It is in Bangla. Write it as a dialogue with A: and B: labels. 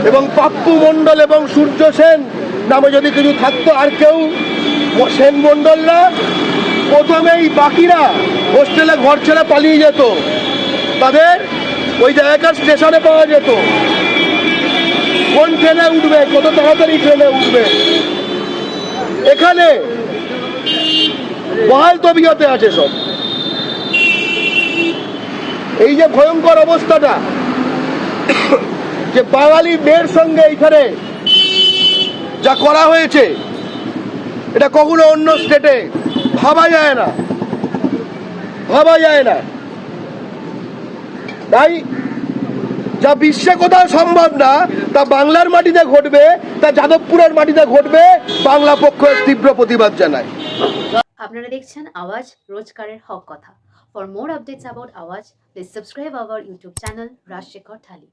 A: এবং পাপ্পু মণ্ডল এবং সূর্য সেন নামে যদি কিছু থাকতো, আর কেউ সেন মণ্ডল না, প্রথমেই বাকিরা হোস্টেলে ঘর ছেড়ে পালিয়ে যেত, তাদের ওই জায়গার স্টেশনে পাওয়া যেত। কোন ট্রেনে উঠবে, কত তাড়াতাড়ি ট্রেনে উঠবে, এখানে বহাল তবিয়তে আছে সব। এই যে ভয়ঙ্কর অবস্থাটা, যে বাঙালি মেয়ের সঙ্গে এইখানে যা করা হয়েছে, এটা কখনো অন্য স্টেটে ভাবা যায় না, ভাবা যায় না। তাই যা বিশ্বে কোথাও সম্ভব না, তা বাংলার মাটিতে ঘটবে, তা যাদবপুরের মাটিতে ঘটবে। বাংলা পক্ষ তীব্র প্রতিবাদ জানায়।
B: আপনারা দেখছেন আওয়াজ, রোজকারের হক কথা। For more updates about Awaaz, please subscribe our YouTube channel Rajshekhar thali.